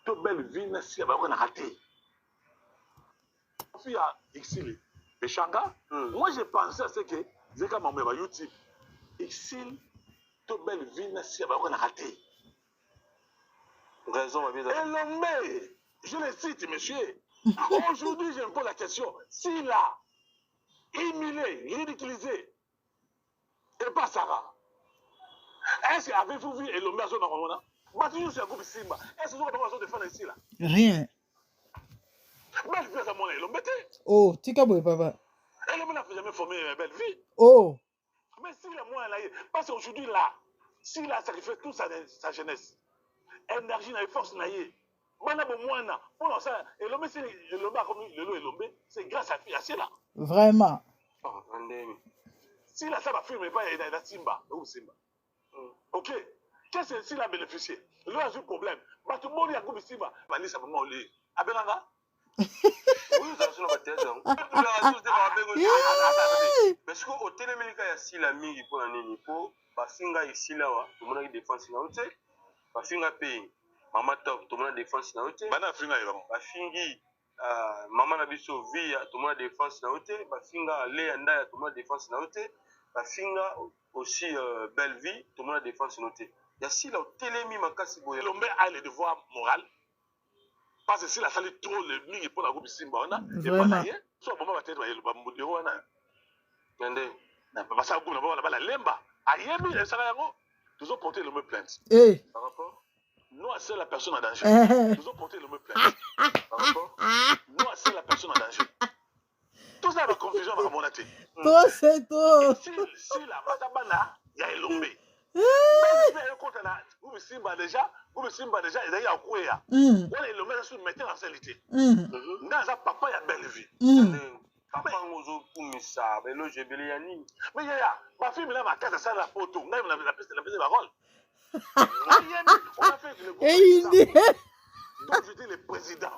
toute belle vie n'a si on a raté. Fille à Exil et Changa, moi j'ai pensé à ce que j'ai comme mon YouTube. Exil, toute belle vie n'a si on a raté. Raison, ma vie. Et l'homme, je le cite, monsieur. Aujourd'hui, je me pose la question. S'il a humilié, ridiculisé, et pas Sarah, est-ce qu'avez-vous vu et l'homme à son environnement? Est-ce que vous avez besoin de faire ici là? Rien. Belle vie à mon l'homme. Oh, tika boy papa. Elle n'a jamais formé une belle vie. Oh. Mais s'il a moins là, parce qu'aujourd'hui là, s'il a sacrifié toute sa jeunesse, énergie, force, c'est grâce à lui, là. Vraiment. Si la salle film n'est pas dans Simba, ok, qu'est-ce que s'il a bénéficié? Il a un problème. Mais tout le monde a un Simba. Il a maman au lit. Abelanga? Oui, ça c'est notre thèse. Parce qu'au télémédical, il y a si la mine pour un niveau, parce qu'il y a ici là, tout le monde a défense dans l'autre, parce qu'il y a pays. Maman top, tout le monde a défense dans l'autre. Bana finga yaba. Bafingi, maman a biso vie, tout le monde a défense dans l'autre. Bafinga Léanda, tout le monde a défense dans l'autre. Bafinga aussi belle vie, tout le monde a défense dans l'autre. Il y a si là, au télémi, ma casse boye. L'homme a le devoir moral. Parce que s'il a fallu trop le mini pour la groupe Simba, on a. Vraiment. Soit maman va te dire, il va me dire, on a. Attendez. Parce que vous avez la lemba. Ayemi, et ça va nous ont porté le même plainte. Eh. Par rapport? Nous, c'est la personne en danger. Nous ont porté le même plainte. Par rapport? Nous, c'est la personne en danger. Tout ça, la confusion va remonter. Toi, c'est toi. Si la matabana, il y a Elombe. Vous me Simba déjà, il y a quoi ya? On est le même sur mettre en réalité. Dans un papa, il y a belle vie. Papa, on a pour ça, mais là, j'ai belé yani. Mais il y a, ma fille, là, ma carte, ça, la photo. On a la piste de parole. On a fait le gouvernement. Donc, je dis le président.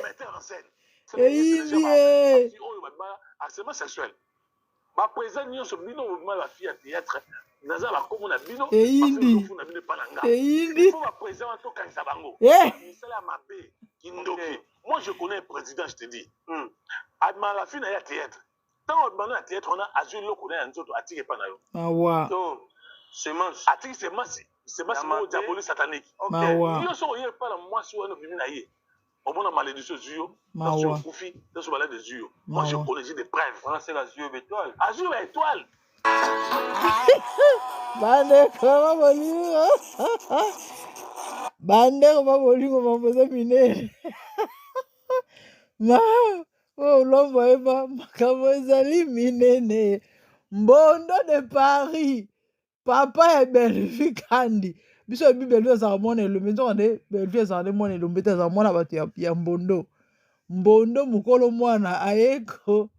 Metteur en scène. C'est harcèlement sexuel. Ma présidente, nous sommes la fille à théâtre. Nous avons comme on a bino. Il faut ma présidente en tout cas Sabango. Moi, je connais un président, je te dis. Adman la fille à théâtre. Tant on demande à théâtre, on a azul le connaît un autre attiré par nous. Ah ouais. Donc, semence. Attiré semence au diabolique satanique. Ok. Nous sommes pas la moi sur un objet. On a malédiction Zuyo. Dans ce profit, dans ce balai de Zuyo. Moi, je connais des preuves. Voilà, c'est la Zuyo étoile. Azul étoile. Bande comment bolingo? Bande comment bolingo mapoza minene? Ma olombo eba makambo ezali minene. Mbondo de Paris. Papa est Bellevue kandi. Biso bi Bellevue ezala mwana elombe nzonga nde Bellevue ezala mwana elombe te ezala mwana bato ya Mbondo. Mbondo mukolo mwana ayeko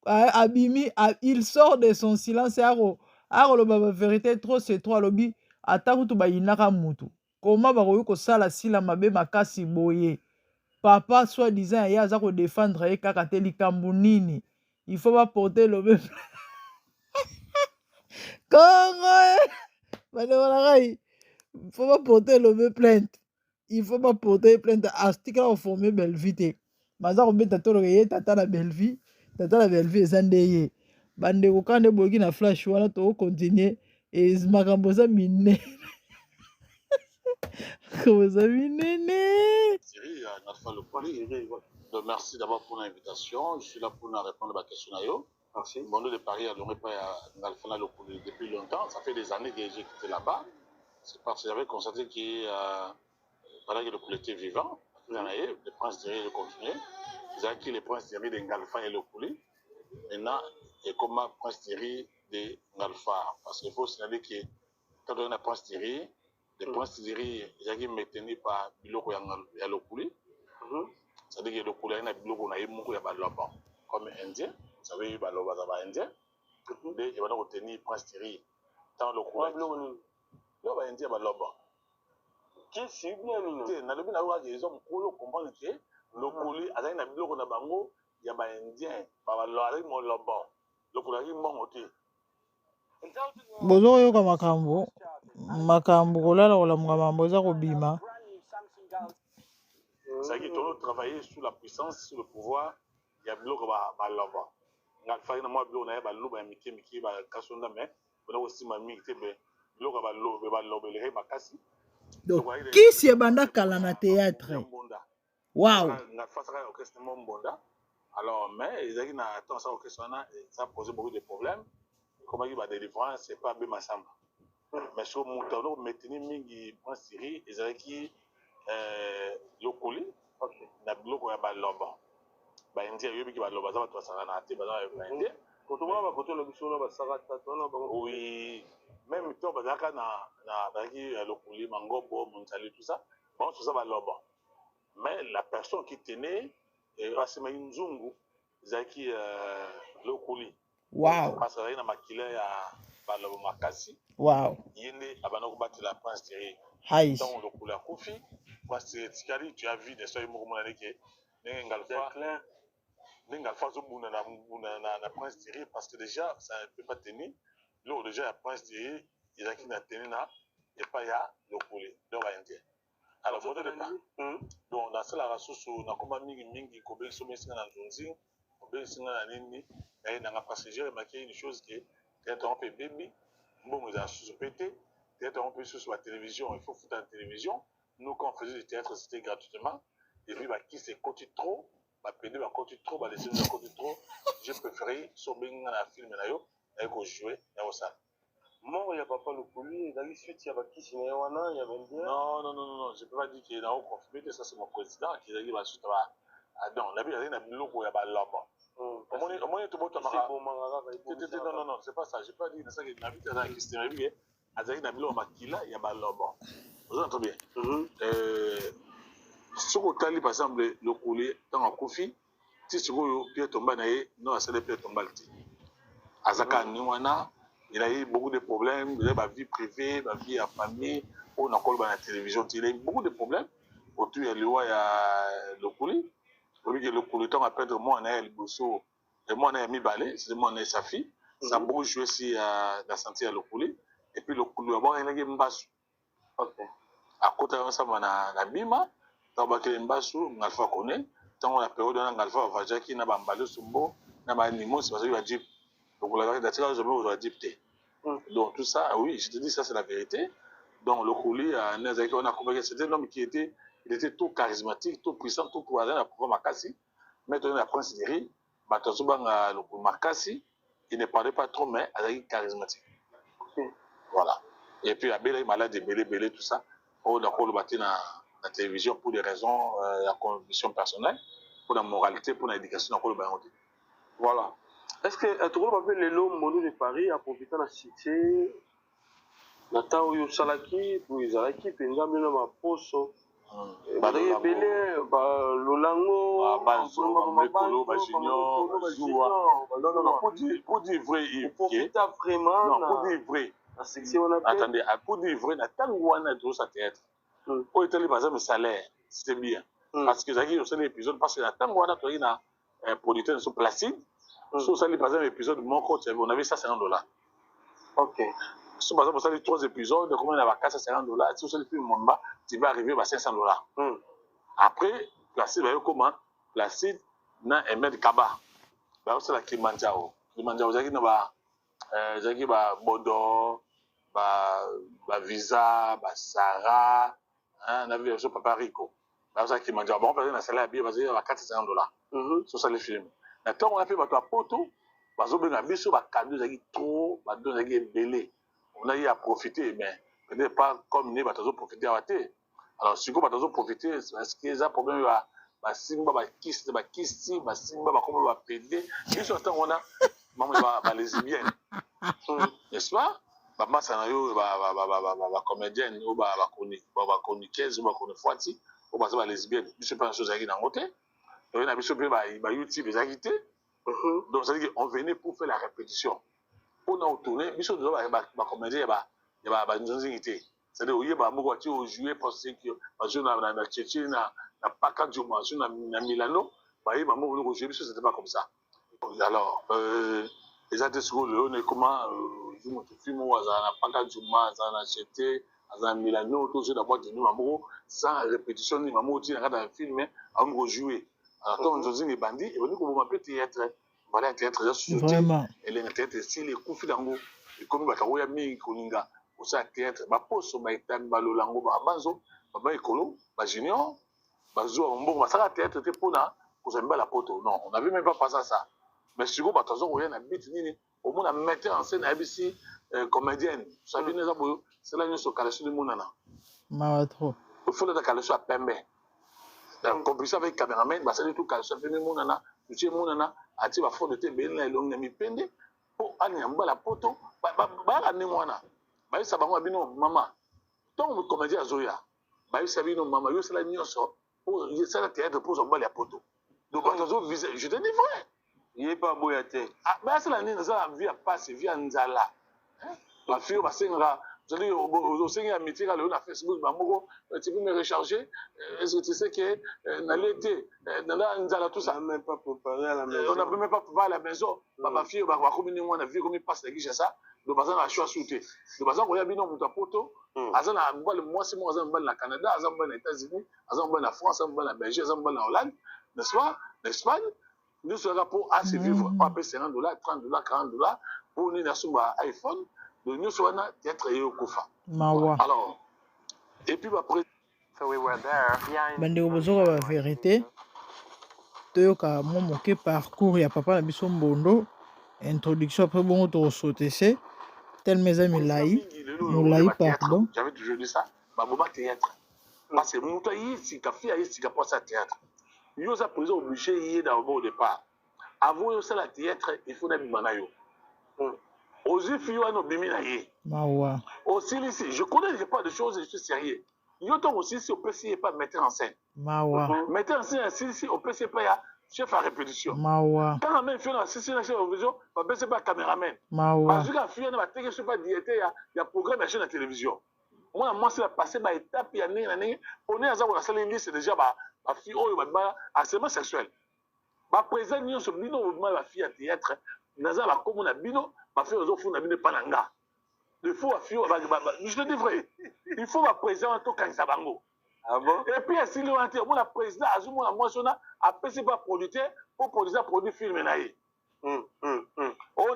abimi, il sort de son silence aro loba ba vérité trop c'est trop lobi ataku to bayinaka mutu. Comment bakoyi ko sala sila mabe makasi boye. Papa soi-disant ya za ko défendre ye kaka te likambo nini. Il faut pas porter le même Congo. Il faut pas porter le même plainte. Il faut pas porter plainte à ce qu'il a formé Bellevue. Maza ko beta to ye tata la Bellevue. Tata la Bellevue ezandeye. Bande ko kande boki na flash wana to continuer et makambo za mine. Comment ça minene? Merci d'abord pour l'invitation. Je suis là pour répondre à la question. Merci. Bon, nous de Paris, on n'aurait pas depuis longtemps. Ça fait des années que j'ai quitté là-bas. C'est parce que j'avais constaté que pendant que le poulet était vivant, le prince Thierry de continuer. Ils ont acquis le prince Thierry de Ngalfa et le poulet. Maintenant, et comme prince Thierry de Ngalfa. Parce qu'il faut signaler que quand on a prince Thierry, le prince Thierry, ils ont été maintenus par Biloko et le poulet. C'est-à-dire que le poulet, il y a Biloko et le comme indien. Vous savez, il y a des indiens. Il va retenir prince Thierry dans le poulet. Là, indien va là-bas. Qui c'est bien, nous? Dans le cas où ils ont comprendre que le poulet, il y a des Biloko Nabango, il y a des indiens. Le poulet, il y a Bozo yoka makambo kolala kola makambo za kobima C'est qui doit travailler sous la puissance, sur le pouvoir. Il y a bloc à l'oba. Ngal fa ina mo bloc na ba loba miki ba kasonda mais on a aussi ma miki be bloc ba loba le ba kasi. Donc qui c'est banda kala na théâtre? Waouh. Ngal fa ça orchestre mbonda. Alors mais ils ont na temps ça orchestre ça pose beaucoup de problèmes. Comment il va délivrance c'est pas bien ensemble. Mais sur mon tableau maintenir mingi point série ils ont qui lokoli na bloc ba loba. Ba india yobi ki ba loba za ba tosanga na te ba na india. Oui, même toi, le mangobo, Montali, tout ça, bon, tout ça va l'oba. Mais la personne qui tenait, c'est une zungu, Zaki le couli. Waouh. Parce qu'il y a un maquillage à l'oba makasi. Waouh. Il y a un battu la prince Thierry. Haïs. Donc, le couli a confi. Parce que tu as vu des soins mourmoulaniques. Na prince Thierry parce que déjà ça ne peut pas tenir là déjà la prince Thierry il a qui n'a tenu là et pas ya le coulé donc indien alors bon donc dans cela ressource na koma mingi ko be so mesinga na nzunzi ko be singa na nini et na passager remarqué une chose que quand on fait baby bon ils a sous-pété quand on peut sur la télévision il faut foutre la télévision nous quand on faisait du théâtre c'était gratuitement et puis qui s'est côté trop ba pédé ba côté trop ba laisser ba côté trop j'ai préféré so benga na film na yo et ko jouer na ça mort ya papa le couli dans les suite ya ba kisi na wana ya bendia non je peux pas dire qu'il est au confirmé ça c'est mon président qui a dit ba suite ba non la vie na biloko ya ba loba omoni to bota maka non c'est pas ça j'ai pas dit ça que na vie na question na vie azali na biloko makila ya ba loba vous entendez bien ce que par exemple le coulé dans un coffee si tu veux Pierre Tomba non c'est le Pierre Tomba Azaka Niwana il a eu beaucoup de problèmes il a ma vie privée ma vie à famille on a collé la télévision il a eu beaucoup de problèmes autour de lui le coulé le coulé tant à perdre moi on a le bosso et moi on a mis balai c'est moi on a sa fille ça a beaucoup joué si la santé à le coulé et puis le coulé bon il a eu mbasu à côté de ça on a bima tant que mbasu ngalfa connaît tant la période on ngalfa va jaki na bambalo sumbo na ba nimo c'est parce que il va dire donc la vérité c'est jamais on va dire donc tout ça oui je te dis ça c'est la vérité donc le coulé on a compris c'était un homme qui était il était tout charismatique tout puissant tout pouvoir à pouvoir makasi maintenant la prince Thierry batozobanga le makasi il ne parlait pas trop mais il était charismatique voilà et puis il est malade belé tout ça on a collé battu na la télévision pour des raisons la conviction personnelle pour la moralité pour l'éducation on a voilà est-ce que tu vois les lots mono de Paris à profiter de la cité Nata oyo salaki pour izalaki penza mena maposo badaye belé ba lolango ba mekolo ba junior non pour dire vrai il profita vraiment non pour dire vrai la section on a attendez pour dire vrai na tango wana tout ça théâtre au Italie par exemple salaire c'était bien parce que zaki au seul épisode parce que na tango wana to ina producteur sur Placide sur ça par exemple épisode mon coach on avait ça $50 OK. Si par exemple, ça les 3 épisodes, comment il y a $450, si vous allez plus le monde, tu vas arriver à $500. Après, Placide, comment Placide n'a un mètre Kaba. C'est la Kilimanjaro. Kilimanjaro, il y a Bodo, Visa, Sarah, on a vu aussi Papa Rico. C'est la Kilimanjaro. Bon, on peut dire que c'est la bière, il y a $450. C'est ça les films. Maintenant, on a fait votre poteau. Parce que on a vu sur la cadeau, il y a trop, il y a belé. On a eu à profiter, mais peut-être pas comme nous, on a profité à la alors, si on a profité, est-ce qu'il y a un problème à Simba, à Kisti, à Simba, à comment on va péder. Et sur le temps, on a les lesbiennes. N'est-ce pas? Maman, ça a comédienne, ou chroniqueuse, ou chroniqueuse, ou lesbienne. Je ne sais pas une chose à dire dans le côté. On a vu sur YouTube, les agités. Donc, ça veut dire qu'on venait pour faire la répétition. On a tourné, mais sur le comédien, il y a une unité. C'est-à-dire qu'il y a beaucoup de jouer parce que la Tchétchène n'a pas de jour, à Milano, il y a beaucoup de jouer, mais ce n'était pas comme ça. Alors, les artistes, on est comment, je me suis dit, n'a pas de jour, à Azan Milano, tout ça d'abord tenu Mambo, sans répétition, ni Mambo, tu as un film, à me jouer. Alors, quand on dit les bandits, et on dit qu'on va peut théâtre, voilà un théâtre, vraiment. Et les théâtres, si les coups d'ango, et comme Bakaroya Mi Koninga, pour ça, théâtre, ma poste, ma état, ma lolango, ma banzo, ma écolo, ma junior, ma zo, bon, ma salle théâtre, était pour là, pour ça, la poto. Non, on n'avait même pas passé à ça. Mais si vous, bah, de toute façon, on a bit, au moins, on mettait en scène ABC comédienne. Vous savez, c'est là, nous sommes calés sur le Mounana. Ma trop. Il faut le calés sur la Pembe. La compétition avec caméraman, bah, c'est du tout calés sur le Mounana. Tu sais, Mounana, a tiré la faute de tes bénis, et l'on a mis pende. Pour aller en bas la poto, bah, la Némoana. Bah, ça va, moi, bien, maman. Tant que comédien à Zoya, bah, ça va, maman, c'est la nuit, c'est la théâtre pour en bas la poto. Donc, je te dis vrai. Il n'est pas beau à terre. Ah, mais c'est la nuit, nous avons vu à passer, via Nzala. Ma fille, ma sœur, vous allez au Seigneur amitié, on a Facebook, tu peux me recharger. Est-ce que tu sais que dans l'été, dans Nzala, tout ça. On n'a même pas préparé à la maison. On n'a même pas préparé à la maison. Ma fille, on a vu comment il passe la guiche à ça. Donc, on a choisi à sauter. Donc, on a vu dans mon poto. On a moi, c'est moi, on a au Canada, on a aux États-Unis, on a en France, on a en Belgique, on a en Hollande, n'est-ce pas? En Espagne. Nous sommes là pour assez vivre. On peut payer $50, $30, $40 pour une iPhone. Donc nous sommes là d'être au Kofa. Alors, et puis après. Bande obozoka ba vérité. Toyoka mo moke parcours ya papa na biso Mbondo. Introduction après bon to sauter c'est tel mes amis Moulaï pardon. J'avais toujours dit ça. Baboba théâtre. Parce que Moutaï, si café a si pas ça théâtre. Yo sa prison obligé y d'abord au départ. Avant ça la théâtre, il faut d'être banayo. Aux filles no bimina yé. Mawa. Aussi ici, je connais pas de choses, je suis sérieux. Yo tant aussi si au PC pas mettre en scène. Mawa. Mettre en scène si au PC pas ya chef à répétition. Mawa. Quand même fait si la chef télévision, pas PC pas caméraman. Mawa. Parce que la fille na télé sur pas diété ya programme à chaîne de télévision. Moi c'est la passer ba étape ya nini on est à ça on a ça liste déjà ba fille oh ba harcèlement sexuel. Ba présent nous sur bino la fille à théâtre naza la comme on a bino ba fille aux fond na bino pananga. Il faut fille je te dis vrai. Il faut ba présent to kanisa bango. Ah bon? Et puis si le on la président azumo la moitiona a PC pas producteur pour produire film naïe. On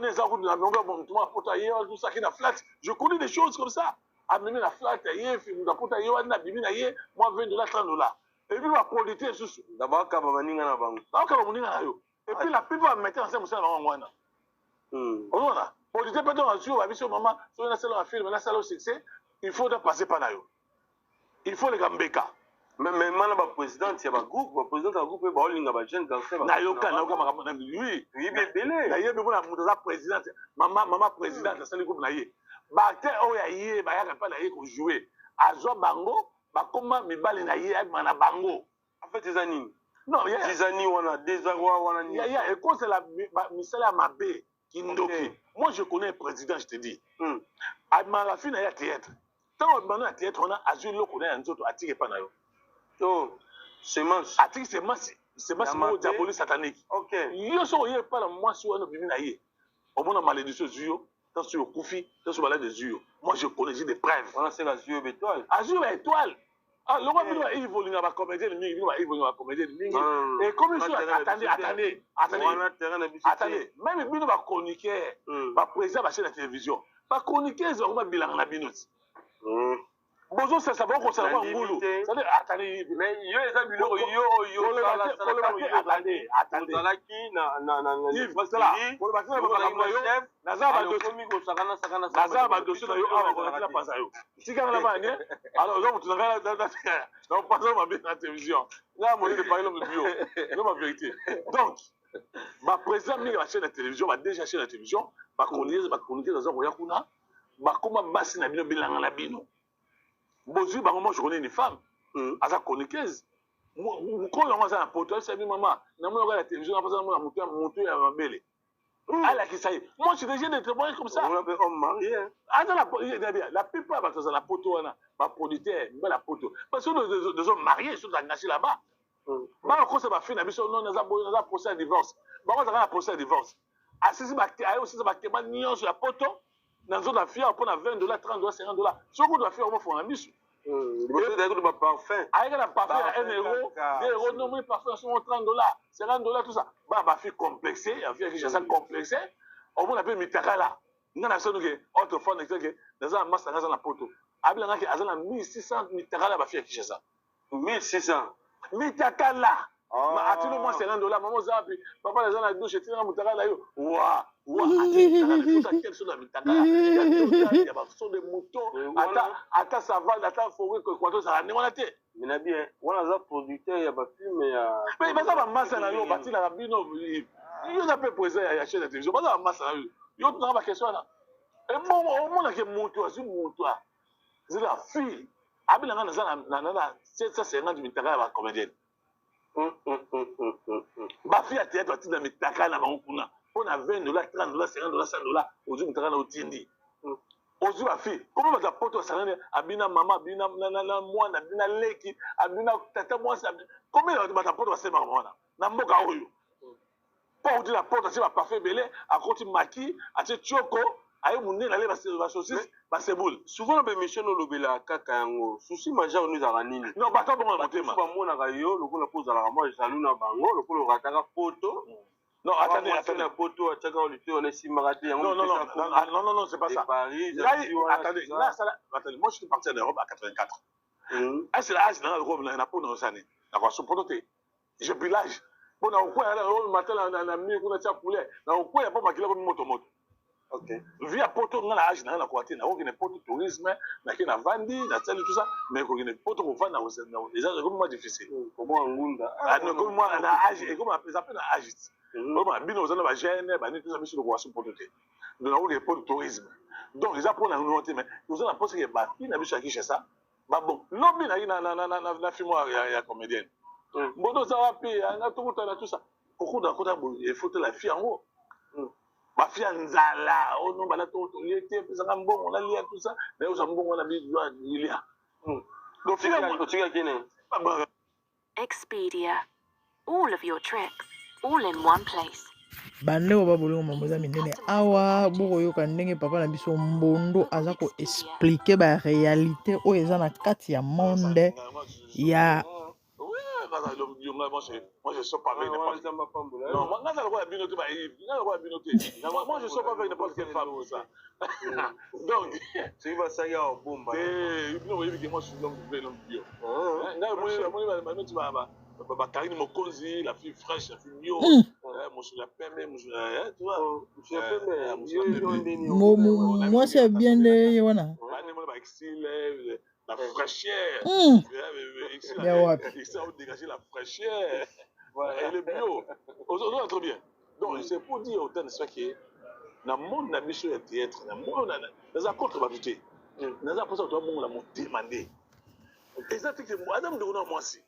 est à la longueur bon tout ça qui na flat. Je connais des choses comme ça. Amener la flat ailleurs, film na pota yo na bimi na ye, moi $20 $30. Et puis la producteur sous d'abord ka baninga na bango. Ka baninga na yo. Et puis la plupart mettre ensemble ça na ngwana. On a producteur peut donc sur la vision maman, sur la salle de film, la salle au succès, il faut de passer par là yo. Il faut les gambeka. Mais maintenant ba président il y a ba groupe, ba président ka groupe ba olinga ba jeune danser ba. Na yo ka makambo na lui. Oui bien belé. Na ye be bona muto za président, maman président ça le groupe na ye. Bakte oya ye ba ya pas na ye ko jouer. Azo bango ba koma mibali na ye ak mana bango. En fait les années. Non, ya les années on a des agwa on a ni. Ya et quand c'est la misala mabe kindoki. Moi je connais un président, je te dis. A la fin na ya théâtre. Tant on a théâtre on a azul lo connaît un autre attirer pas na yo. Oh, semence. Attirer semence mo diabolique satanique. OK. Yo so ye pas la moi sur no bimi na ye. Au moins malédiction zuyo. Dans ce Koufi, dans ce balade des yeux. Moi, je connais, j'ai des preuves. On a c'est l'azur étoile. Azur étoile. Ah, le roi, il va y comédien, il va comédien. Et comme je suis, attendez. Même il va chroniquer, va président de la télévision. Va chroniquer, ils ont un bilan en abinus. Bonjour, ça va qu'on s'en va en boulot. Attendez, mais yo les amis yo attendez. donc ma président mi la chaîne de télévision va déjà chaîne de télévision va chroniquer dans un roya kuna va comment bassi na bino bilanga na bino. Bonjour, moi je connais une femme, elle a chroniqueuse. Quand on a un poteau, c'est maman, on a la télévision, on a monté à ma belle. Elle a qui ça y est. Moi je suis déjà des témoins comme ça. On a fait homme marié. La plupart de la poteau, ma producteur, la poteau. Parce que les hommes mariés, ils sont engagés là-bas. Quand ça va finir, on a un procès de divorce. On a un procès de divorce. Assisi aussi, ça va sur la poteau. dans zone la fille pour 20 $, 30 $, 50 $. Ce qu'on doit faire, on fait un misu. parfum. Avec un parfum à 1 €, 2 €, non, mais parfum sont 30 $, 50 $, tout ça. Bah, fille complexée, la fille qui est complexée, au moins, on appelle Mitakala. Nous avons dit autrefois, dans un masse, dans un poteau. Avec un 1600 Mitakala, ma fille qui est ça. 1600. Mitakala. Ma à tout le monde, 50 $, maman, Zapi, papa, les gens à la douche, et tu as Mitakala, ouah. Il y a des moutons, attends, ça va, attends, forêt, quoi, ça va, on a été. Mais bien, on a un producteur, il y a pas film, mais ça va masser là, on bâtit la bino, il y a peu posé à la chaîne de télévision, ça va masser là, il y a une question là. Et moi, on a que moutons, c'est moutons. C'est la fille. Abi nanga na 750 mitaka ba comédienne. Ba fille a théâtre a tina mitaka na bango kuna. On a 20 $, 30 $, 50 $, 100 $. Ozu mitaka na otindi. Ozu ba fille. Comment ba poto salane abina mama abina na mwana abina leki abina tata mwasi. Comment ba poto ba sema mwana. Na mboka oyo. Pas ozu la poto c'est ba parfait belé a koti maki a te choko. Aïe mon nez d'aller va saucisse va se boule souvent on mission no lobela kaka yango souci majeur nous a nini non pas tant bon monter ma ba mona ka yo lokolo pose la moi jalu na bango lokolo rataka photo non attendez la photo ataka on était on est si marati yango non c'est pas ça attendez là ça attendez moi je suis parti en Europe à 84 ah c'est l'âge dans Europe na pas dans ça na quoi supporter je village bon na quoi là le matin na mi kuna tia poulet na quoi ya pas makila comme moto. Ok. Via poto nga na âge na kwati na okene poto tourisme na kena vandi na tsali tout ça mais ko kene poto ko vanda ko déjà comme moi difficile comment ngunda non comme moi na âge et comme ça peut na âge comme bino ozana ba jeune ba ni tout ça monsieur ko wasu poto te donc na okene poto tourisme donc déjà pour na noter mais ozana pense que ba fi na biso akisha ça ba bon lobi na film ya comédienne bodo za wapi na tout na tout ça beaucoup dans kota il faut la fille en haut ma fille nzala oh non bala to liete pesa ngambongo na lia tout ça mais oza mbongo na bi ilia donc fille ko tuka kene Expedia, all of your tricks all in one place. Bandeko babolingo mamoza minene awa bokoyoka ndenge papa na biso mbondo aza ko expliquer ba réalité oyo eza na kati ya monde ya moi je sors pas avec n'importe quelle femme. Non, moi je sors pas avec n'importe quelle femme comme ça. Donc, c'est va ça ya bomba. Non, oui, moi je suis l'homme bio. Moi tu vas Karine Mokonzi, la fille fraîche, la fille mio. Moi je la permets, tu vois. Moi c'est bien de Yohana. La fraîcheur. Il ça va dégager la fraîcheur. Elle est bio. On très bien. Donc, c'est pour dire autant de ça que dans le monde, dans le théâtre, dans le monde, dans un contre-battuté, dans un poste, tout le monde l'a demandé. Et ça, c'est que moi, Adam de moi aussi.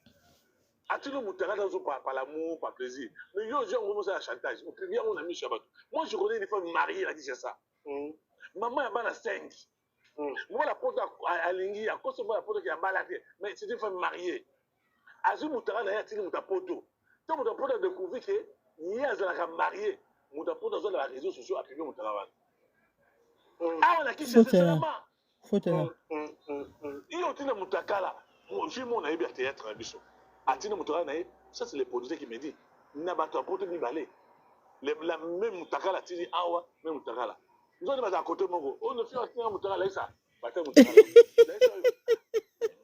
À-t-il le moutarde par l'amour, par plaisir. Mais j'ai commencé à chantage. On a mis Shabbat. Moi, je connais des femmes mariées, elle a dit ça. Maman, elle a 5. Moi, la porte à Lingui, à cause de moi, la porte qui a baladé. Mais c'est une femme mariée. Azu Moutara n'a pas de poto. Tant que Moutara a découvert que il y a un marié, Moutara dans les réseaux sociaux a publié Moutara. Ah, on a qui c'est seulement. Faut tenir. Il y a aussi le Moutaka là. J'ai mon avis à théâtre à Bissot. Atina Moutara n'a ça c'est les producteurs qui me disent. N'a pas de poto ni balai. La même Moutaka là, tu dis ah ouais, même Moutaka là. Nous on est à côté mon gros. On ne fait pas Moutara là ça. Bata Moutara.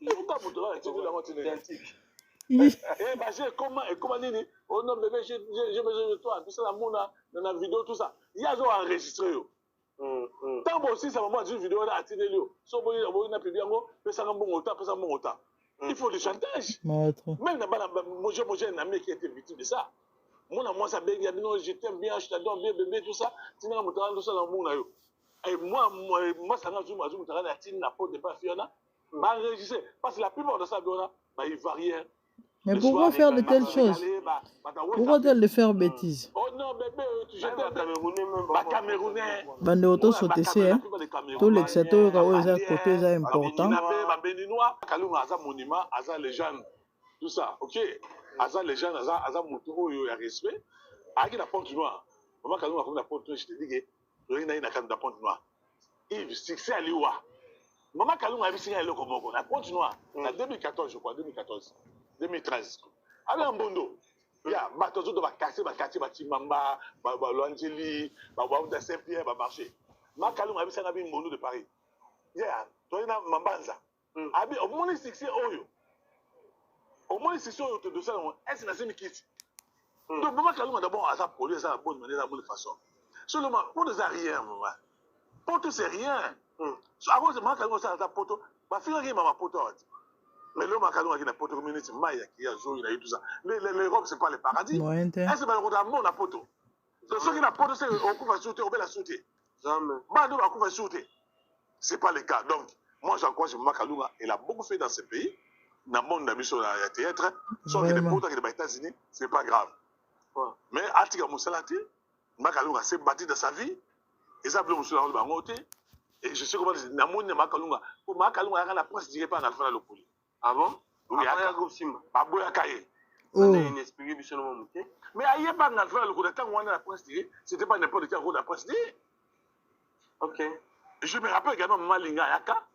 Il faut pas Moutara, tu dis la moitié identique. Eh ben j'ai comment nini oh non bébé j'ai besoin de toi tout ça dans la vidéo tout ça il y a genre enregistré tant bon aussi ça maman une vidéo là attirer lui so bon na publier ngo pesa ngambongo ta il faut du chantage même na bana moi j'ai un ami qui était victime de ça moi ça bengi bino je t'aime bien je t'adore bien bébé tout ça tina mutala tout ça dans mon yo et moi ça nga zuma mutala na tina pour de pas fiona ba enregistrer parce que la plupart de ça dona ba il varie. Mais pourquoi faire de telles choses? Pourquoi de faire bêtises? Oh non, bébé, tu jettes un Camerounais. Bande auto sauté, tous les secteurs où ils ont côté est important. Béninois, Kalou Aza monument, Aza légende, tout ça, ok? Aza légende, Aza moto, il y a respect. Avec la Pointe Noire, maman Kalou a fait la Pointe Noire, je te dis que il y a une la Pointe Noire. Yves, succès à Liwa. Maman Kalunga a signé le Komoko. On a continué en 2014, je crois, 2013. Avec un bondo. Il y a Batozo de Bakassi, Bakati, Batimamba, L'Angeli, Babouda Saint-Pierre, Bamarché. Maman Kalunga a signé un bondo de Paris. Il y a Toyna Mambanza. Au moins, succès Oyo. Au moins, succès Oyo, de ça, est-ce que c'est une kit? Donc, Maman Kalunga d'abord à sa police, à la bonne manière, à la bonne façon. Seulement, pour des rien, maman. Pour tout, c'est rien. Avant, c'est Maman Kalunga, ça, poto. Ma fille, elle m'a poto. Mais le Maman qui n'a poto community, Maya, qui a joué, il a eu tout ça. L'Europe, c'est pas le paradis. Est-ce que c'est un monde à poto? Ceux qui n'a poto, c'est au coup de sauter, au bel à sauter. Bando va coup de sauter. C'est pas le cas. Donc, moi, j'encourage Maman Kalunga. Elle a beaucoup fait dans ce pays. Dans le monde d'amis sur la théâtre. Sauf qu'il est poto qui est aux États-Unis, c'est pas grave. Mais, Atika Moussalati, Maman Kalunga s'est battu dans sa vie. Et ça, et je sais comment dire, Namoni Makalunga. Pour Makalunga, la presse dirait pas en alpha le poli. Ah bon? Oui, il y a un groupe Simba. Baboya Kaye. Mais il n'y a pas en alpha le coup de temps où on a la presse dirait, c'était pas n'importe quel coup de la presse dirait. Ok. Je me rappelle également Malinga Yaka.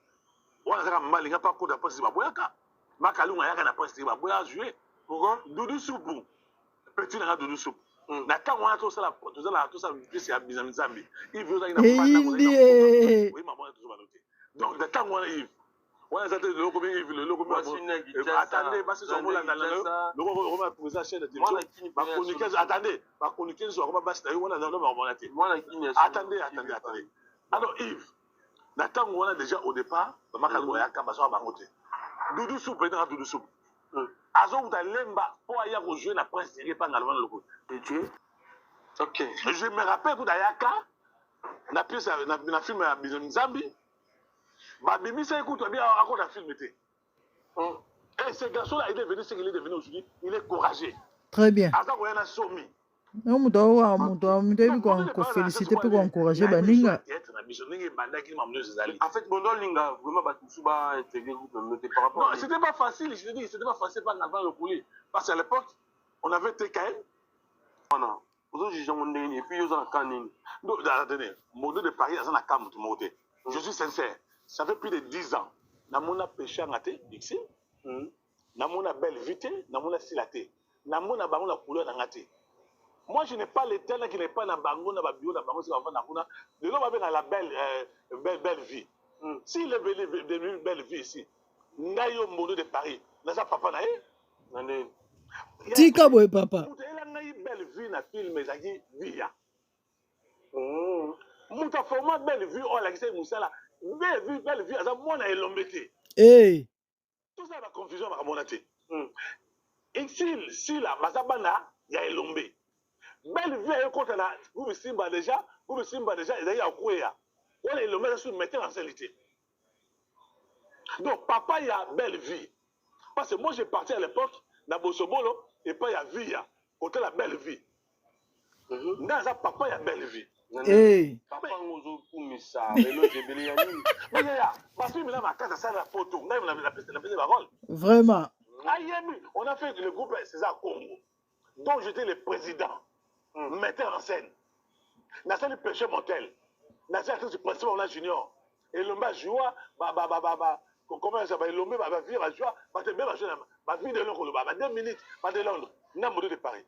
On a Malinga pas coup de la presse dirait Baboya Ka. Makalunga Yaka la presse dirait Baboya joué. Pourquoi? Doudou Soupou. Petit n'a Doudou Soupou. Na quand on a tout ça c'est à Bizamizambi. Il veut oui, maman est toujours noté. Donc de temps on a Yves. On a le logo le logo attendez, parce que son mot là dans le logo on a posé la chaîne de télévision. Ma chroniqueuse attendez, ma chroniqueuse on va passer on a dans le attendez. Alors Yves, de temps on a déjà au départ, ma calmo ya ka baso bangote. Doudou soupe dans Doudou soupe. Azo Lemba pour aller rejoindre la presse direct pas dans le logo. Ok. Je me rappelle que Dayaka, na pièce na film à Bizambi, Babimi ça écoute bien encore la film était. Et ce garçon là il est devenu ce qu'il est devenu aujourd'hui, il est courageux. Très bien. Asa ko yana somi. Non muto ko féliciter pour encourager baninga. En fait Bondo Linga vraiment Batusuba intégré par rapport. Non, c'était pas facile, je te dis, c'était pas facile pas avant le couler parce qu'à l'époque on avait TKL. Non. Aujourd'hui, j'ai mon et puis ils ont un canin. Donc, attendez, mon de Paris, ils ont un canin. Je suis sincère. Ça fait plus de 10 ans. Namona péché en athée, Dixie. Namona belle vite, namona silaté. Namona bango la couleur en athée. Moi, je n'ai pas l'éternel qui n'est pas dans bango, dans babio, dans bango, c'est avant Nakuna. De l'homme avec la belle vie. S'il est devenu belle vie ici, Nayo Mono de Paris, n'a pas papa naé. Tika boy papa. Belle vue na film ezaki via. Muta format belle vue on la kise musala. Belle vue aza mona elombete. Eh. Tout ça la confusion ba monate. Ici si la bazabana ya elombe. Belle vue est contre la vous simba déjà ezaki akwea. On elombe sur mettre en réalité. Donc papa ya belle vue. Parce que moi j'ai parti à l'époque na Bosobolo et pas ya via. Côté la belle vie. Dans sa papa, il y a belle vie. Hey. Papa, on ça. Mais ma fille, ma case, ça la photo. On a la piste de parole. Vraiment. On a fait le groupe César Congo, dont j'étais le président, metteur en scène. N'a pas le péché mortel. N'a pas le principal, on a junior. Et l'homme va jouer, comment ça va, l'homme va vivre à jouer, va vivre de Londres, 2 minutes, va de Londres. N'a pas de Paris.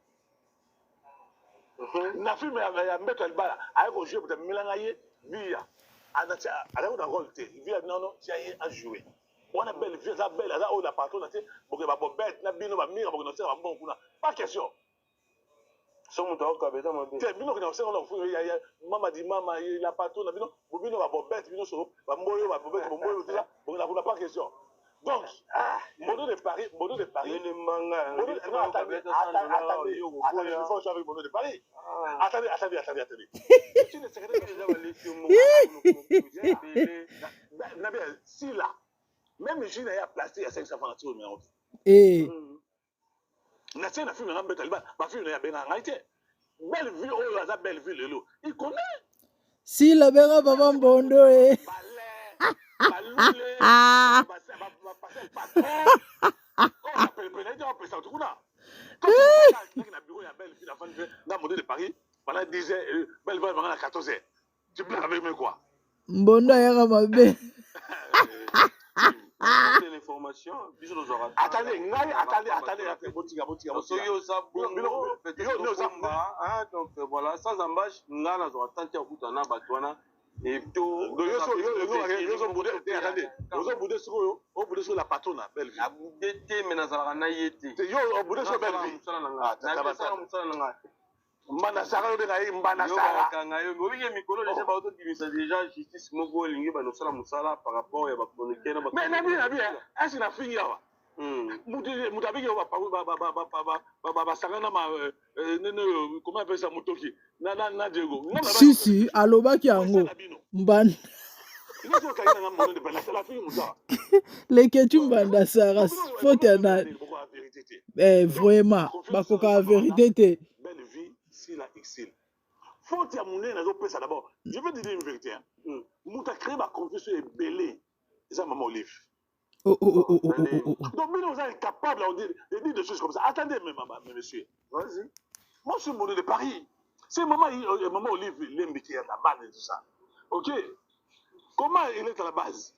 Na film ya mbeto albala ayeko jouer peut milanga ye via anatia ayeko na rôle te via non tia ye a jouer on a belle via ça belle là oh la patron na te boke ba bobette na bino ba mira boke no se ba bon kuna pas question so muto ko ba ta mabe te bino ko se on fu ya mama di mama la patron na bino bino ba bobette bino so ba mboyo ba bobette mboyo tout ça boke na kuna pas question. Donc, Mono de Paris, le manga, attendez, il faut avec Mono de Paris. Attendez. Tu ne sais si là, même je n'ai pas placé à 500 francs sur le numéro. Eh. N'a-t-il pas fait un peu de taliban, ma fille n'a pas été. Belle vue, oh, la belle vue, le il connaît. Si la belle papa Bondo eh. De Paris, pendant 10 heures, belle va à 14 heures. Tu peux avec moi quoi? Mbondo ayaka mabe. L'information, biso nous aura. Attendez, botika. Donc voilà, sans embâche, ngana nous aura tenté à Koutana, Batouana. Et tout. sur la patronne, belle vie. Mais Nazara Nayeti. Yo, Bouddha sur belle vie. Manasara de Naïm, Manasara. Déjà, justice Mogo, Lingi, Banosala Moussala par rapport à Bakonikena. Mais Nabi, est-ce qu'il a fini là? Moutabi, comment appelle ça, Moutoki? Nana Diego. Si, alobaki yango. Mban. Les questions Mbanda Saras, faut vraiment, bakoka vérité. Belle vie, si la exil. Faut y amener ça d'abord. Je vais dire une vérité. Mouta créé ma confusion et belé. C'est ça, maman Olive. Oh. Donc, vous êtes capable de dire des choses comme ça. Attendez, monsieur. Vas-y. Moi, je suis monnaie de Paris. C'est maman Olive, l'aime qui est à la base de tout ça. Ok? Comment il est à la base?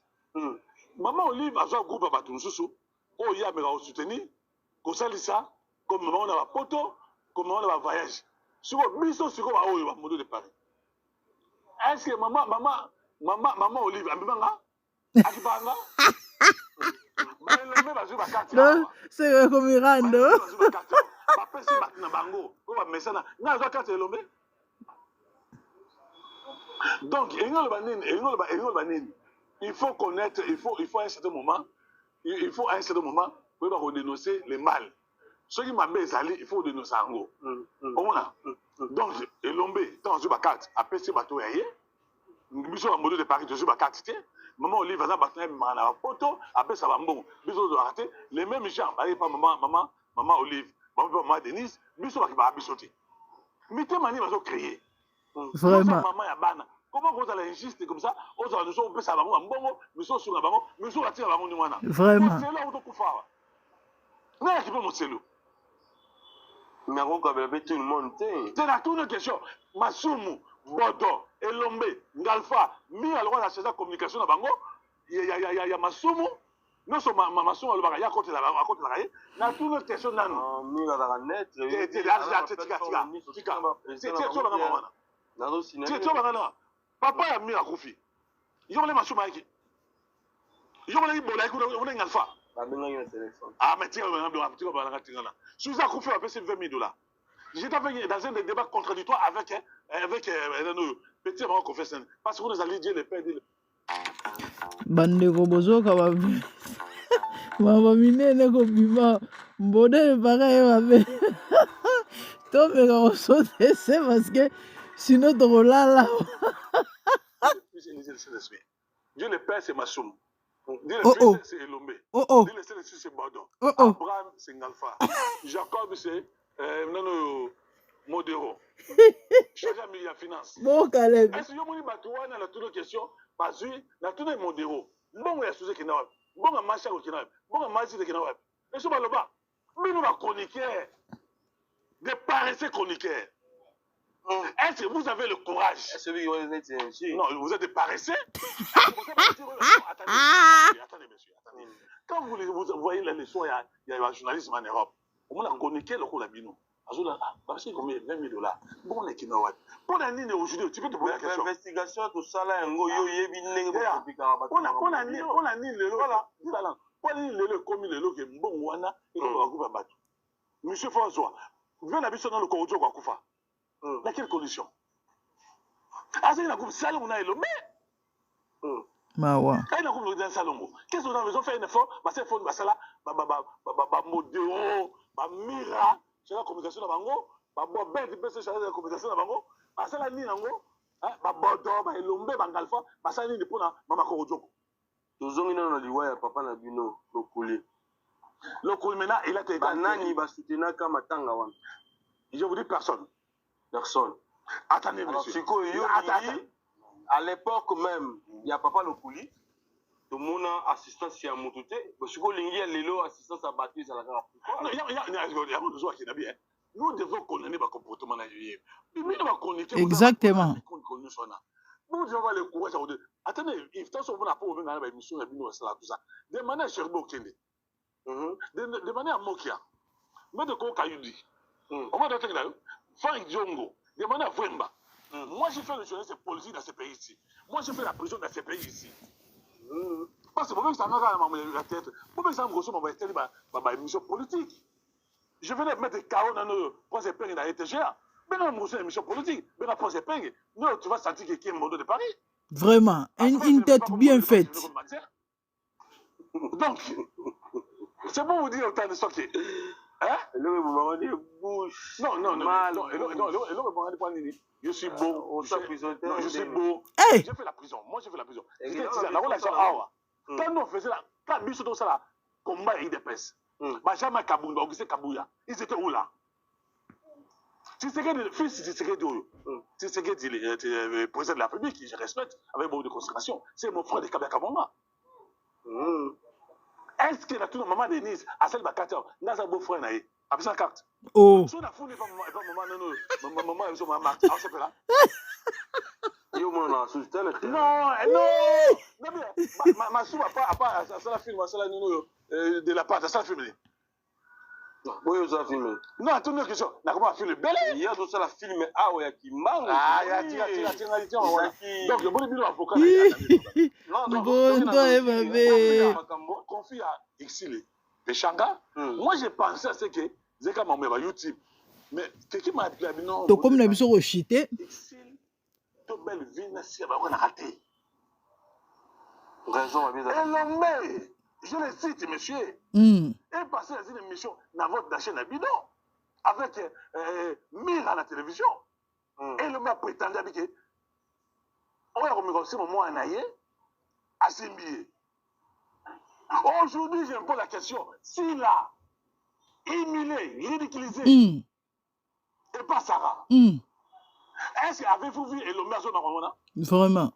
Maman Olive a un groupe à Batunsusu. Oh, il y a un soutenu. Comme ça, comme maman on a un poteau, comme maman on a un voyage. Sur le biseau, sur le haut, il va monter de Paris. Est-ce que maman Olive, Akibanga? Non, c'est comme Mirando. Donc, il faut connaître, il faut à un certain moment, pour dénoncer le mal. Ceux qui m'appellent Zali, il faut dénoncer en gros. Donc, Elombe, tant que carte, après c'est bateau ailleurs, nous sommes en mode de Paris, je suis ma carte. Maman Olive va battre ma photo, après ça va bon. Bisous de rater, les mêmes gens, pas maman Olive, maman Denise, bisous qui va bisouter. Mais tes manies va créer. Vraiment. Maman Yabana. Comment vous allez insister comme ça? Aux autres, nous sommes ça va bon, nous sommes sur la banque, nous sommes attirés à la banque. Vraiment. C'est là où tu peux faire. Mais qui peut mon cellule? Mais on va tout le monde. C'est la toute une question. Masumu, Bodo, Elombe, Ngalfa, mi à droit de la communication à Bango, il y a Masumu, non seulement Masumu, il y a côté de la toute une question. Papa a mis la Koufi. Il y a les Masumu qui. Il y a les Bola qui ont un Ngalfa. Ah, mais tiens, si vous avez Koufi, on va payer $20,000. J'étais dans un débat contradictoire avec petit Maman Confession. Parce que nous allons dire les pères. Bande Robozo, Maman Minene, Kobima, Mbode, pareil, toi, mais on saute, c'est parce que sinon, tu là. Dieu le Père, c'est Massoum. Dieu le Fils, c'est Elombe. Dieu le Saint-Esprit, c'est Bodon. Abraham, c'est Ngalfa. Jacob, c'est Modéro. Chacun mis la finance. Bon, Caleb. Est-ce que vous avez la toute question? Parce que la toute est Modéro. Bon, il y a sous qui n'a pas. Bon, il y a marché qui n'a pas. Bon, il y a marché qui n'a pas. Et ce n'est pas. Mais nous, va chroniquer. Des paresseux chroniqueurs. Est-ce que vous avez le courage? Est-ce que vous êtes non, vous êtes des paresseux. Attendez, monsieur. Attendez. Quand vous voyez la leçon, il y a un journalisme en Europe. On a chroniqué le coup de Bino. Parce que combien $20,000. Bon, les qui n'ont pas. Pour la ligne aujourd'hui, tu peux te poser la question. L'investigation, tout ça, là, on a Monsieur François, viens habiter dans le corridor de Koufa. Dans quelles conditions? Ah, c'est une salon, on a élomé. Mawa. Quand il a coupé dans le salon, qu'est-ce qu'on a besoin de faire un effort? Parce qu'il faut une basala, modéro, mira, c'est la communication dans Bango, bobet, c'est la communication dans Bango, parce que la ligne en gros, bodo, elombe, bangalfa, parce que la ligne pour Mama Korodjoko. Nous avons dit, ouais, papa n'a vu le coulé. Le coulé maintenant, il a été. Nani va soutenir comme Tangawan. Je vous dis personne. Personne. Attendez, monsieur. À l'époque même, il y a papa le couli. Tout le monde a assistance à Moutoute. Parce que il y a l'élo assistance à Baptiste à la gare. Non, il y a besoin qu'il y ait bien. Nous devons connaître le comportement de l'Union. Exactement. Nous devons avoir le courage Attendez, il faut que vous n'avez pas ouvert une émission, tout ça. Demandez à Cherbo Kende. Demandez à Mokia. Mais de quoi Kayudi. On va dire que Frank Diongo. Demandez à Wemba. Moi, j'ai fait le journaliste politique dans ce pays ici. Moi, j'ai fait la prison dans ce pays ici. Parce que moi, ça m'a la tête. Moi, ça m'a une émission politique. Je venais mettre des chaos dans nos points et peignes dans les TGA. Mais non, moi, c'est une émission politique. Mais dans points et peignes, non, tu vas sentir qu'il y a un monde de Paris. Vraiment, une tête bien faite. Donc, c'est bon vous dire autant de sortir. Hein? Non, je suis beau. Je suis beau. J'ai fait la prison. Moi, j'ai fait la prison. J'étais la relation Awa. Quand on faisait la. Quand nous sommes dans la combat IDPS, Benjamin Kabounda, Augustin Kabouya, ils étaient où là? Tshisekedi, fils de Tshisekedi, le président de la République, que je respecte avec beaucoup de considération, c'est mon frère de Kabila Kabonga. Est-ce que la tout maman Denise, à celle de Bakata, n'a pas beau frère naïe, avec sa carte? Oh. Si on a foutu maman, maman, ils sont ma marque, on s'appelle là. Non, ma sou, pas, ça la filme, ça la de la pâte, ça la filme. Oui, ça filmé. Non, attendez une question. N'a comment filmer belle? Il y a tout ça la filmé. Ah ouais, qui manque. Ah, il y a tiens. Donc le bon bureau avocat. Non, bon, toi et ma mère. Confie à Exilé. Pechanga. Moi, j'ai pensé à ce que Zeka m'a mis YouTube. Mais quelqu'un m'a dit non. Donc comme nous avons rejeté. Exilé. To belle vie na si on a raté. Raison, mais je le cite, monsieur. Et passer dans une émission dans votre chaîne à bidon avec Mire à la télévision. Et le mec prétendait que on a remercié mon moi Anaye à Simbié. Aujourd'hui, je me pose la question s'il a humilié, ridiculisé et pas Sarah. Est-ce que avez-vous vu le maire dans Rwanda? Vraiment.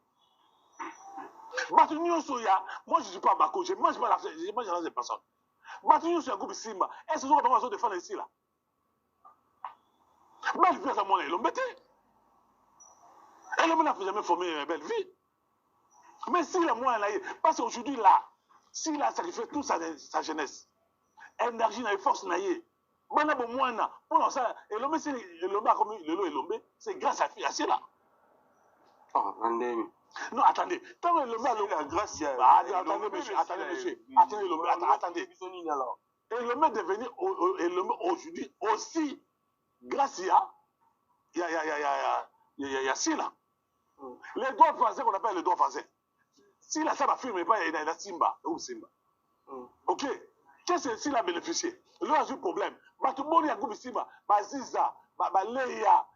Moi, je ne suis pas Bako, je mange pas les personnes. Battu sur un groupe Simba. Est-ce que vous avez besoin de faire ici là? Belle vie à mon île, l'homme elle n'a jamais formé une belle vie. Mais si la moine là, parce qu'aujourd'hui là, s'il a sacrifié toute sa jeunesse, énergie, force, c'est grâce à la fille là. Non, attendez. Tant que le maire, la grâce, attendez, monsieur. Attendez. Et le maire est devenu aujourd'hui aussi, grâce à Sila. Les droits français qu'on appelle les droits français. Si la Saba firme pas, il y a Simba. Ou Simba. Ok. Qu'est-ce que Sila a bénéficié? Il a eu un problème. Tout le monde a groupe Simba. Ziza, Leia,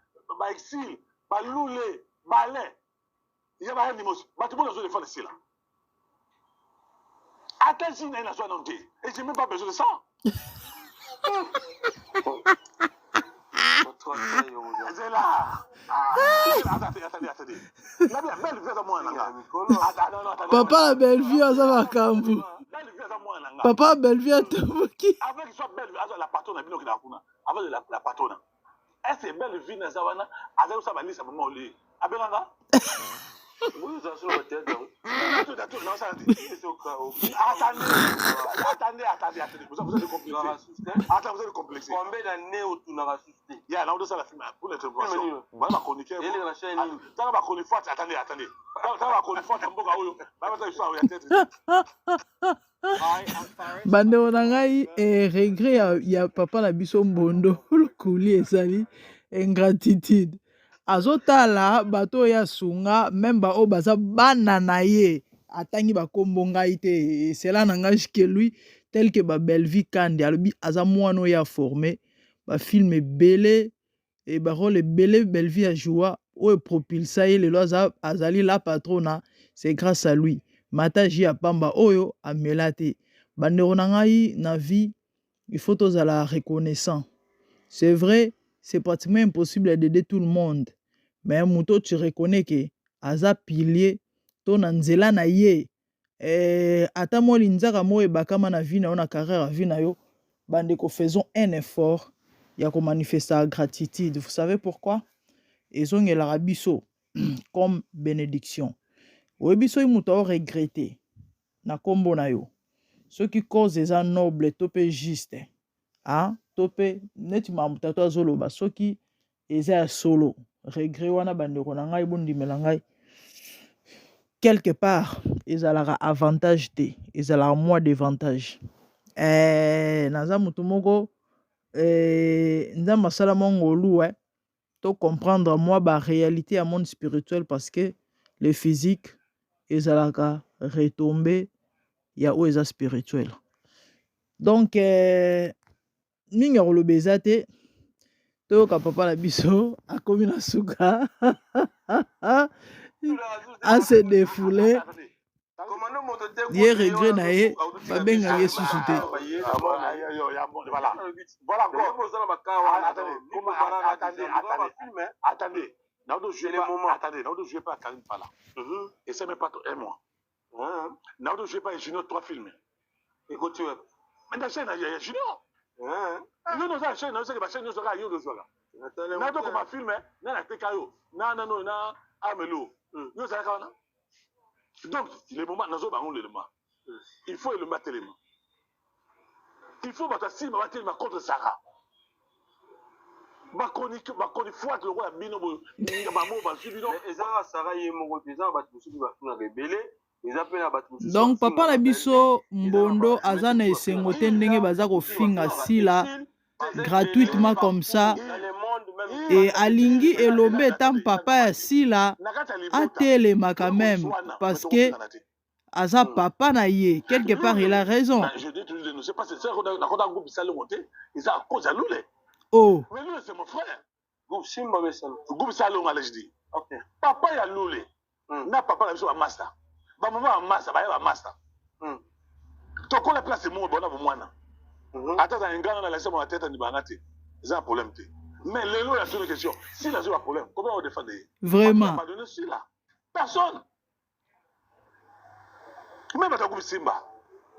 Exil, Loulé, Balais. Il y a un animal. Tout le monde a besoin de faire ici là. Attention, il y a une nation entière. Et je n'ai même pas besoin de ça. C'est là. Attendez. La belle vie à moi, Papa, la belle vie à Zamakambu. Papa, belle vie à Tabuki. Avec soit belle vie à la patronne, avec la patronne. Est-ce que belle vie à Zawana, avec sa valise à maman au lit? Abelanga? Oui, ça sur la tête. Attendez. Vous êtes complexé. Attends, vous êtes complexé. Combien d'années où tu n'auras suscité? Il y a là où ça la film pour l'intervention. Voilà ma chronique. T'as ma chronique forte. Attendez. T'as ma chronique forte. Bande onangai regret ya papa na biso Mbondo kuli ezali ingratitude. Azotala bato ya sunga memba o baza bana na ye atangi bakombo ngai te cela n'engage que lui tel que ba Belvi Kandi alobi aza mwana ya formé ba film belé et ba rôle belé Belvi a joua o propulsa ye lelo azali la patrona c'est grâce à lui mataji ya pamba oyo amelate bandeko na ngai na vie il faut tozala reconnaissant. C'est vrai, c'est pratiquement impossible d'aider tout le monde. Mais un mouton, tu reconnais que aza pilier, ton anzela na ye. Ata mo linzaka mo e bakama na vie na yo na carrière vie na yo. Bandeko, faisons un effort. Ya ko manifester la gratitude. Vous savez pourquoi? Ils ont l'arabiso comme bénédiction. oyebi soki moto aoregrete na nkombo na yo soki cause eza noble to mpe juste to mpe neti mamuta to azoloba soki eza ya solo regret wana bandeko na ngai bondimela ngai quelque part ezalaka avantage te ezalaka mwa d'avantage naza motu moko nzambe asala mwa ngolu to comprendre mwa réalité ya monde spirituel parce que le physique ezalaka retombé ya oyo eza spirituel donc mingi ya koloba eza te toyoka papa na biso akomi na suka ase défoulé ye regret na ye babengaka ye susu te attendez, Naodo jouait pas à Karim Pala. Et c'est même pas un mois. Naodo jouait pas à Junior 3 films. Écoute, tu vois. Mais dans la chaîne, il y a Junior. Non, non, la chaîne, c'est que la chaîne, nous aura Yodo Zola. Naodo comme un film, n'a la TKO. Non, Amelo. Nous avons donc, les moments, nous avons les moments. Il faut le mettre les mains. Il faut battre si ma contre Sarah. Ma chronique fois que le roi a mis nos mots, donc papa na biso mbondo aza na esengo te ndenge baza kofinga sila gratuitement comme ça et alingi elombe etant papa ya sila atelema quand même parce que aza papa na ye quelque part il a raison. Oh. Mais lui, c'est mon frère. Goup Salon, allez, je dis. Ok. Papa, il y a Loulé. Na papa, il y a master. Ba maman, il y a master. Ba, il y a master. Donc, on a placé mon bon, on a mon. Attends, un gars, on a laissé mon tête, on a dit, c'est un problème. Mais le lot, il y a toujours une question. Si il y a un problème, comment on défend? Vraiment. On n'a pas donné celui-là. Personne. Même à Goup Simba.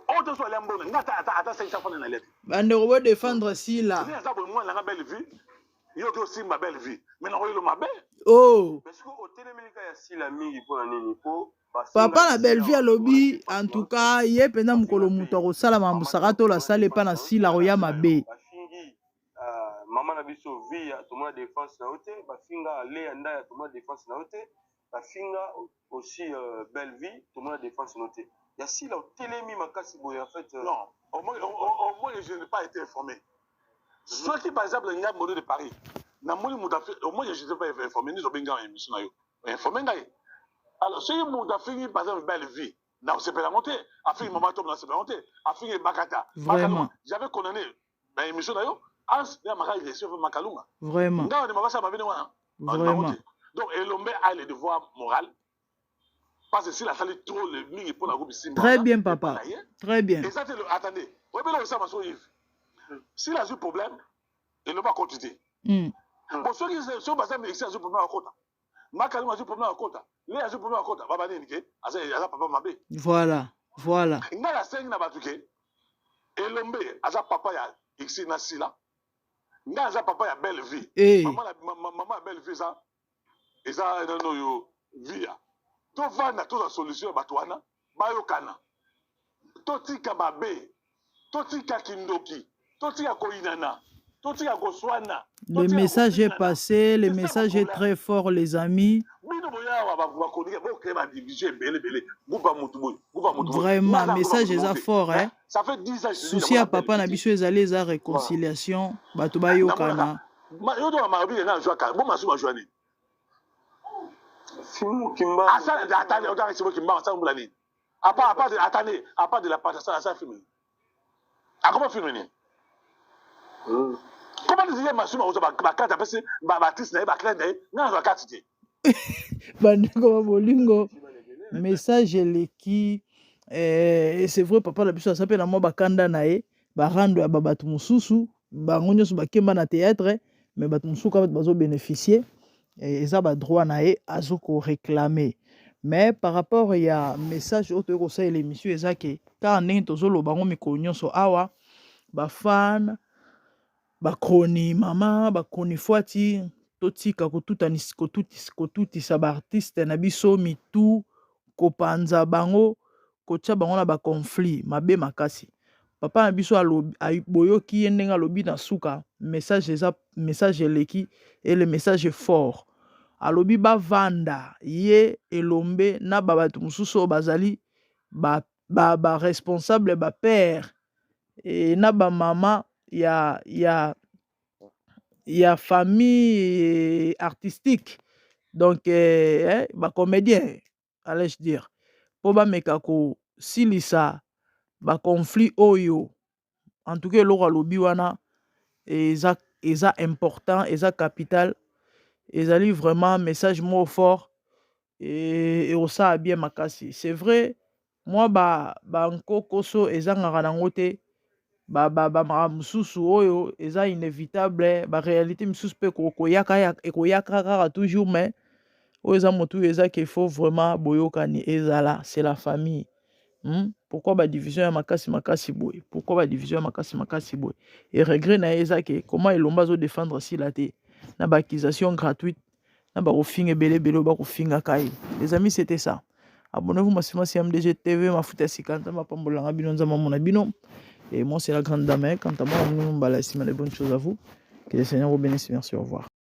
On te soit l'ambo, attends, 500 francs dans la lettre. Bande robot défendre si là. Moi, la belle vie. Yo aussi ma belle vie. Mais non, il ma belle. Oh. Parce que au télémédica il y a si la mingi pour la nini pour. Papa la belle vie à lobby en tout cas yé pena mukolo muto ko sala mambusaka to la sale pa na si la roya mabe. Maman na biso vie to mo défense na hôtel ba finga aller anda to mo défense na hôtel ba finga aussi belle vie to mo défense na hôtel. Il y a si la télémi makasi boy en fait. Non, au moins je n'ai pas été informé. Ceux qui par exemple il y a de Paris. Na moni mudafi au moins je n'ai pas informé ni obenga émission na yo. Informé ngai. Alors si mudafi par exemple belle vie, na c'est pas la montée, a fait maman tombe na c'est pas monter, a fait Bakata. Vraiment. J'avais condamné ben émission na yo, as ya makai il sur Makalunga. Vraiment. Nga on m'a ça m'a venu wana. Vraiment. Donc Elombe a les devoirs moraux. Parce que s'il a fallu trop le mini pour la groupe Simba. Très bien papa. Très bien. Et ça attendez. Vous voyez ça ma Yves. S'il a eu problème, il ne va pas continuer. Bon ceux qui sont passés mais ici a eu problème à côté. Makalou a eu problème à côté. Les a eu problème à côté. Baba Nike, asa papa mabé. Voilà. Voilà. Nga la 5 na batuke. Elombe asa papa ya ici na sila. Nga asa papa ya belle vie. Maman belle vie ça. Et ça non yo vie. To vana to la solution bato wana bayokana to tika babe to tika kindoki to tika koinana to tika koswana. Le message est passé, le message est très fort les amis. Vraiment message est fort hein. Ça fait 10 ans. Souci à papa na biso ezali eza réconciliation bato bayokana. Yo to mabi na joa ka bo masu joa ni. Attendez, on a Kimba, ça vous l'a dit. À part de la part ça film. Comment filmer? Comment dire ma souma ba carte parce que Baptiste na ba clair na na carte ti. Bandeko bolingo message leki c'est vrai papa la biso ça peut na mo bakanda na ye ba rando ya babatu mususu bango nyoso bakemba na théâtre mais batu mususu ka bazo bénéficier. Et ça va droit naé azoko réclamer mais par rapport il y a message autre que ça l'émission ezaki quand ndenge tozolo bango mikonyo so awa ba fan ba kroni mama ba kroni fuati totika ko tuti sa ba artiste na biso mitu kopanza bango kotia bango na ba conflit mabe makasi. Papa na biso boyoki ye ndenge alobi na suka message eleki et le message est fort. Alobi bavanda ye elombe na babatu mususu bazali ba responsable ba père et na ba mama ya famille artistique. Donc ba comédien allais-je dire po ba meka ko silisa ba conflit oyo. En tout cas eloko alobi wana eza important, eza capital, ezali vraiment message mot fort et osa bien makasi. C'est vrai moi ba nkokoso ezangaka nango te ba mususu oyo eza inévitable ba réalité mususu pe koyaka kaka toujours mais oyo eza motu eza qu'il faut vraiment boyokani ezala c'est la famille. Pourquoi ba division ya makasi boy? Pourquoi ba division ya makasi boy? Et regret na eza que comment elomba zo défendre si la te na ba accusation gratuite na ba kofinga belé ba kofinga kai. Les amis, c'était ça. Abonnez-vous massivement sur MDG TV, ma foute à sikanta ma pambolanga bino nzama mona bino. Et moi c'est la grande dame. Quant à moi, on va laisser de bonnes choses à vous. Que le Seigneur vous bénisse. Merci, au revoir.